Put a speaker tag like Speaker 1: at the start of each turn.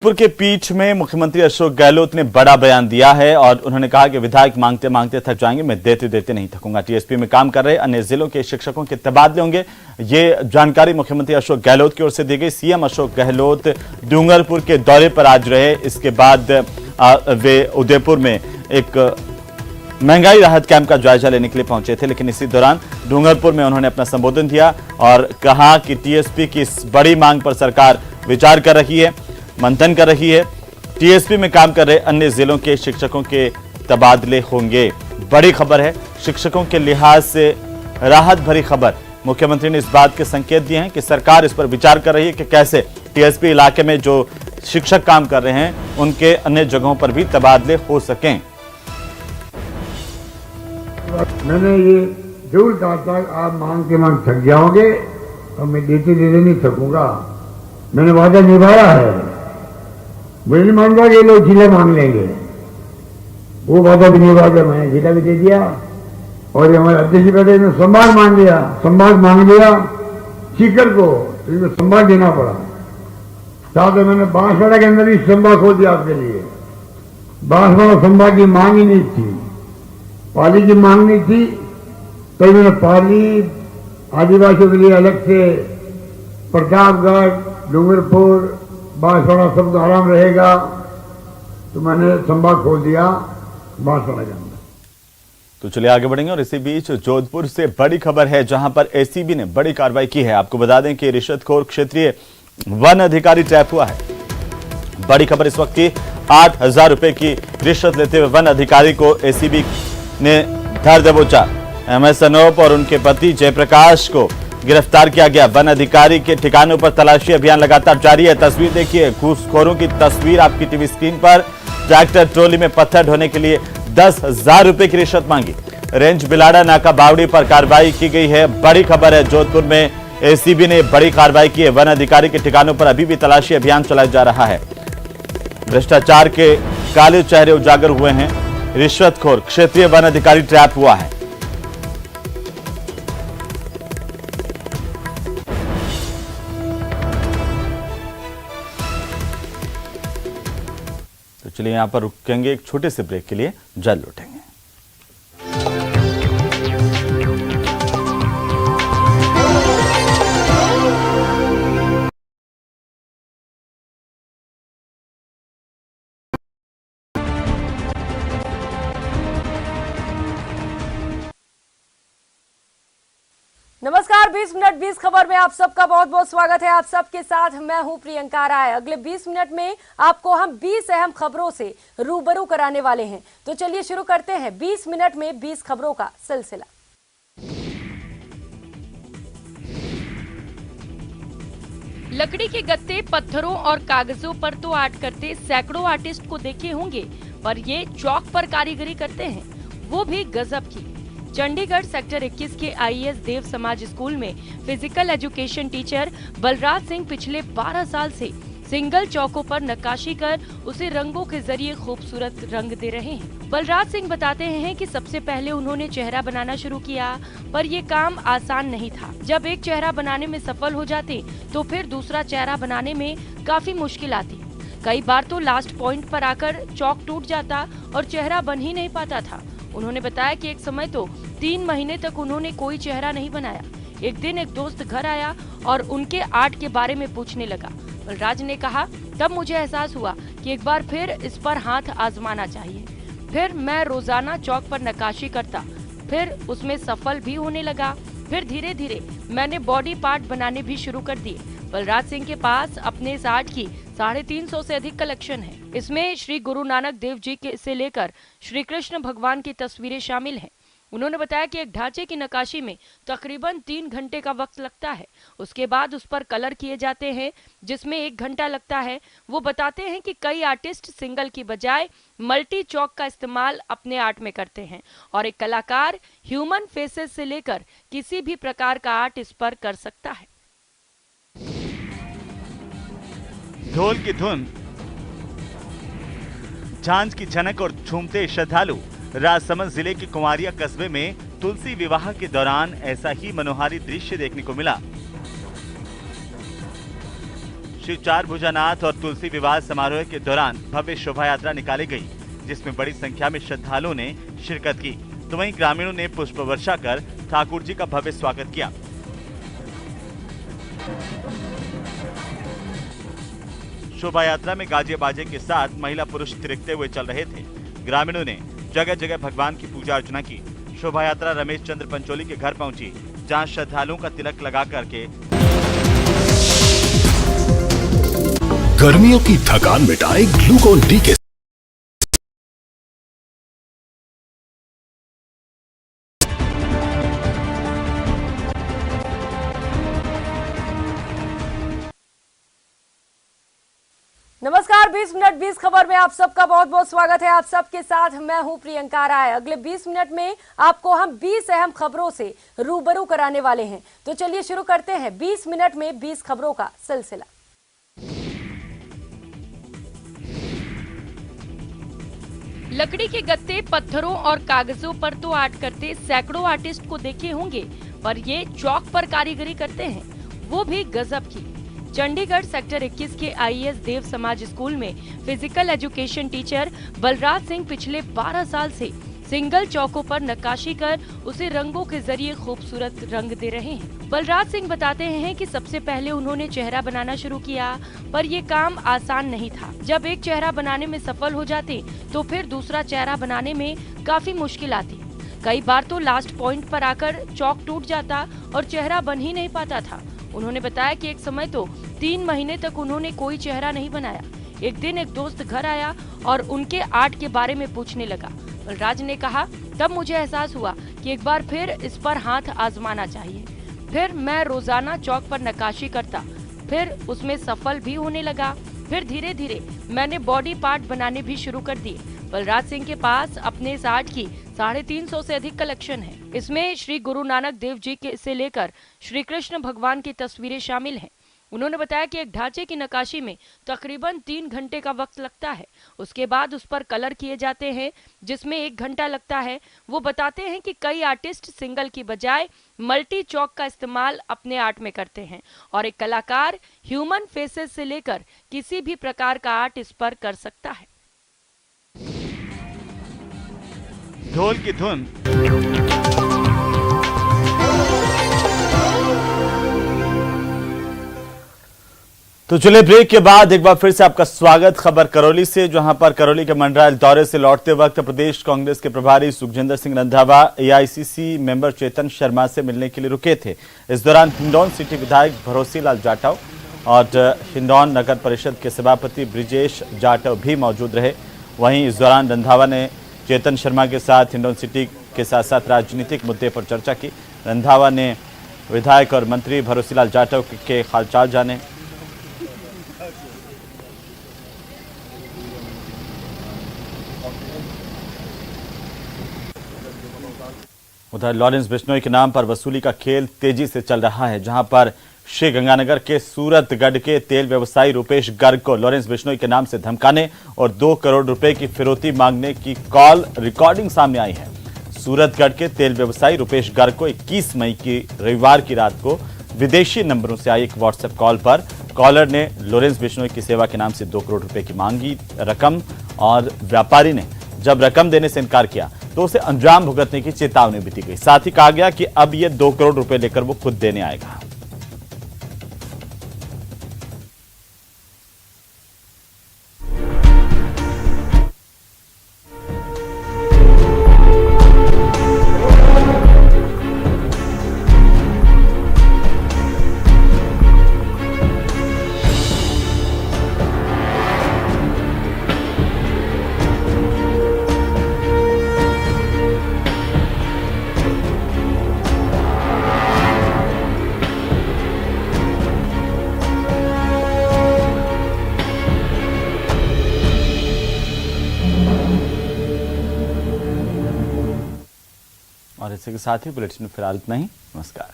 Speaker 1: जयपुर के पीठ में मुख्यमंत्री अशोक गहलोत ने बड़ा बयान दिया है और उन्होंने कहा कि विधायक मांगते मांगते थक जाएंगे, मैं देते देते नहीं थकूंगा। टीएसपी में काम कर रहे अन्य जिलों के शिक्षकों के तबादले होंगे। ये जानकारी मुख्यमंत्री अशोक गहलोत की ओर से दी गई। सीएम अशोक गहलोत डूंगरपुर के दौरे पर आज रहे। इसके बाद वे उदयपुर में एक महंगाई राहत कैंप का जायजा लेने के लिए पहुंचे थे, लेकिन इसी दौरान डूंगरपुर में उन्होंने अपना संबोधन दिया और कहा कि टीएसपी की इस बड़ी मांग पर सरकार विचार कर रही है, मंथन कर रही है। टीएसपी में काम कर रहे अन्य जिलों के शिक्षकों के तबादले होंगे। बड़ी खबर है, शिक्षकों के लिहाज से राहत भरी खबर। मुख्यमंत्री ने इस बात के संकेत दिए हैं कि सरकार इस पर विचार कर रही है कि कैसे टीएसपी इलाके में जो शिक्षक काम कर रहे हैं उनके अन्य जगहों पर भी तबादले हो सकें।
Speaker 2: मैंने ये जरूर कहा था, आप मांग के मांग थक जाओगे और मैं देते देते नहीं थकूंगा। मैंने वादा निभाया है। मुझे नहीं मानता कि लोग जिला मांग लेंगे, वो वादा भी निभा दिया, मैंने जिला भी दे दिया। और हमारे अध्यक्ष बैठे ने संभाग मांग लिया, संभाग मांग लिया सीकर को, तो इसमें संभाग देना पड़ा। साथ में मैंने बांसवाड़ा के अंदर भी संभाग खोल दिया आपके लिए। बांसवाड़ा संभाग की मांग ही नहीं थी, पाली की मांग नहीं थी, तो मैंने पाली आदिवासियों के लिए अलग से, प्रतापगढ़, डूंगरपुर, बांसवाड़ा सब आराम रहेगा, तो मैंने संभाग खोल दिया बांसवाड़ा के अंदर।
Speaker 1: तो चलिए आगे बढ़ेंगे। और इसी बीच जोधपुर से बड़ी खबर है, जहां पर एसीबी ने बड़ी कार्रवाई की है। आपको बता दें कि रिश्वतखोर क्षेत्रीय वन अधिकारी ट्रैप हुआ है। बड़ी खबर इस वक्त की, 8,000 रुपए की रिश्वत लेते हुए वन अधिकारी को एसीबी ने धर दबोचा। एमएस अनूप और उनके पति जयप्रकाश को गिरफ्तार किया गया। वन अधिकारी के ठिकानों पर तलाशी अभियान लगातार जारी है। तस्वीर देखिए, घूसखोरों की तस्वीर आपकी टीवी स्क्रीन पर। ट्रैक्टर ट्रॉली में पत्थर ढोने के लिए 10,000 रुपए की रिश्वत मांगी। रेंज बिलाड़ा नाका बावड़ी पर कार्रवाई की गई है। बड़ी खबर है, जोधपुर में एसीबी ने बड़ी कार्रवाई की है। वन अधिकारी के ठिकानों पर अभी भी तलाशी अभियान चलाया जा रहा है। भ्रष्टाचार के काले चेहरे उजागर हुए हैं। रिश्वतखोर क्षेत्रीय वन अधिकारी ट्रैप हुआ है। तो चलिए यहां पर रुकेंगे एक छोटे से ब्रेक के लिए, जल्द लौटेंगे।
Speaker 3: नमस्कार, 20 मिनट 20 खबर में आप सबका बहुत बहुत स्वागत है। आप सबके साथ मैं हूं प्रियंका राय। अगले 20 मिनट में आपको हम 20 अहम खबरों से रूबरू कराने वाले हैं। तो चलिए शुरू करते हैं 20 मिनट में 20 खबरों का सिलसिला।
Speaker 4: लकड़ी के गत्ते, पत्थरों और कागजों पर तो आर्ट करते सैकड़ों आर्टिस्ट को देखे होंगे, पर ये चौक पर कारीगरी करते हैं, वो भी गजब की। चंडीगढ़ सेक्टर 21 के आईएएस देव समाज स्कूल में physical education teacher Balraj Singh पिछले 12 साल से सिंगल चौकों पर नक्काशी कर उसे रंगों के जरिए खूबसूरत रंग दे रहे हैं। बलराज सिंह बताते हैं कि सबसे पहले उन्होंने चेहरा बनाना शुरू किया, पर ये काम आसान नहीं था। जब एक चेहरा बनाने में सफल हो जाते तो फिर दूसरा चेहरा बनाने में काफी मुश्किल आती। कई बार तो लास्ट पॉइंट पर आकर चौक टूट जाता और चेहरा बन ही नहीं पाता था। उन्होंने बताया कि एक समय तो 3 महीने तक उन्होंने कोई चेहरा नहीं बनाया। एक दिन एक दोस्त घर आया और उनके आर्ट के बारे में पूछने लगा। बलराज ने कहा, तब मुझे एहसास हुआ कि एक बार फिर इस पर हाथ आजमाना चाहिए। फिर मैं रोजाना चौक पर नक्काशी करता, फिर उसमें सफल भी होने लगा। फिर धीरे धीरे मैंने बॉडी पार्ट बनाने भी शुरू कर दिए। बलराज सिंह के पास अपने इस आर्ट की 350 से अधिक कलेक्शन है। इसमें श्री गुरु नानक देव जी से लेकर श्री कृष्ण भगवान की तस्वीरें शामिल हैं। उन्होंने बताया कि एक ढांचे की नक्काशी में तकरीबन 3 घंटे का वक्त लगता है। उसके बाद उस पर कलर किए जाते हैं, जिसमें 1 घंटा लगता है। वो बताते हैं कि कई आर्टिस्ट सिंगल की बजाय मल्टी चौक का इस्तेमाल अपने आर्ट में करते हैं और एक कलाकार ह्यूमन फेसेस से लेकर किसी भी प्रकार का आर्ट इस पर कर सकता है।
Speaker 1: ढोल की धुन, झांझ की झनक और झूमते श्रद्धालु। राजसमंद जिले के कुंवारिया कस्बे में तुलसी विवाह के दौरान ऐसा ही मनोहारी दृश्य देखने को मिला। श्री चार भुजानाथ और तुलसी विवाह समारोह के दौरान भव्य शोभा यात्रा निकाली गई, जिसमें बड़ी संख्या में श्रद्धालुओं ने शिरकत की। तो वहीं ग्रामीणों ने पुष्प वर्षा कर ठाकुर जी का भव्य स्वागत किया। शोभा यात्रा में गाजे बाजे के साथ महिला पुरुष थिरकते हुए चल रहे थे। ग्रामीणों ने जगह जगह भगवान की पूजा अर्चना की। शोभा यात्रा रमेश चंद्र पंचोली के घर पहुंची, जहां श्रद्धालुओं का तिलक लगा करके
Speaker 5: गर्मियों की थकान मिटाए ग्लूकोन डी के।
Speaker 3: नमस्कार, 20 मिनट 20 खबर में आप सबका बहुत बहुत स्वागत है। आप सबके साथ मैं हूं प्रियंका राय। अगले 20 मिनट में आपको हम 20 अहम खबरों से रूबरू कराने वाले हैं। तो चलिए शुरू करते हैं 20 मिनट में 20 खबरों का सिलसिला।
Speaker 4: लकड़ी के गत्ते, पत्थरों और कागजों पर तो आर्ट करते सैकड़ों आर्टिस्ट को देखे होंगे, पर ये चौक पर कारीगरी करते हैं, वो भी गजब की। चंडीगढ़ सेक्टर 21 के आईएएस देव समाज स्कूल में physical education teacher Balraj Singh पिछले 12 साल से सिंगल चौकों पर नक्काशी कर उसे रंगों के जरिए खूबसूरत रंग दे रहे हैं। बलराज सिंह बताते हैं कि सबसे पहले उन्होंने चेहरा बनाना शुरू किया, पर ये काम आसान नहीं था। जब एक चेहरा बनाने में सफल हो जाते तो फिर दूसरा चेहरा बनाने में काफी मुश्किल आती। कई बार तो लास्ट पॉइंट पर आकर चौक टूट जाता और चेहरा बन ही नहीं पाता था। उन्होंने बताया कि एक समय तो 3 महीने तक उन्होंने कोई चेहरा नहीं बनाया। एक दिन एक दोस्त घर आया और उनके आर्ट के बारे में पूछने लगा। बलराज ने कहा, तब मुझे एहसास हुआ कि एक बार फिर इस पर हाथ आजमाना चाहिए। फिर मैं रोजाना चौक पर नक्काशी करता, फिर उसमें सफल भी होने लगा। फिर धीरे धीरे मैंने बॉडी पार्ट बनाने भी शुरू कर दिए। बलराज सिंह के पास अपने इस आर्ट की 350 से अधिक कलेक्शन है। इसमें श्री गुरु नानक देव जी के से लेकर श्री कृष्ण भगवान की तस्वीरें शामिल हैं। उन्होंने बताया कि एक ढांचे की नक्काशी में तकरीबन 3 घंटे का वक्त लगता है। उसके बाद उस पर कलर किए जाते हैं, जिसमें 1 घंटा लगता है। वो बताते हैं कि कई आर्टिस्ट सिंगल की बजाय मल्टी चौक का इस्तेमाल अपने आर्ट में करते हैं और एक कलाकार ह्यूमन फेसेस से लेकर किसी भी प्रकार का आर्ट इस पर कर सकता है।
Speaker 1: ढोल की धुन, तो चलिए ब्रेक के बाद एक बार फिर से आपका स्वागत खबर करौली से, जहां पर करौली के मंडरायल दौरे से लौटते वक्त प्रदेश कांग्रेस के प्रभारी सुखजिंदर सिंह रंधावा एआईसीसी मेंबर चेतन शर्मा से मिलने के लिए रुके थे। इस दौरान हिंडौन सिटी विधायक भरोसीलाल जाटव और हिंडौन नगर परिषद के सभापति ब्रिजेश जाटव भी मौजूद रहे। वहीं इस दौरान रंधावा ने चेतन शर्मा के साथ हिंडौन सिटी के साथ साथ राजनीतिक मुद्दे पर चर्चा की। रंधावा ने विधायक और मंत्री भरोसीलाल जाटव के हालचाल जाने। उधर लॉरेंस बिश्नोई के नाम पर वसूली का खेल तेजी से चल रहा है, जहां पर श्री गंगानगर के सूरतगढ़ के तेल व्यवसायी रुपेश गर्ग को लॉरेंस बिश्नोई के नाम से धमकाने और 2 करोड़ रुपए की फिरौती मांगने की कॉल रिकॉर्डिंग सामने आई है। सूरतगढ़ के तेल व्यवसायी रुपेश गर्ग को 21 मई की रविवार की रात को विदेशी नंबरों से आई एक व्हाट्सएप कॉल पर कॉलर ने लॉरेंस बिश्नोई की सेवा के नाम से 2 करोड़ रुपए की मांगी रकम, और व्यापारी ने जब रकम देने से इनकार किया तो उसे अंजाम भुगतने की चेतावनी भी दी गई। साथ ही कहा गया कि अब ये 2 करोड़ रुपए लेकर वो खुद देने आएगा। और इसी के साथ ही बुलेटिन में फिलहाल इतना ही। नमस्कार।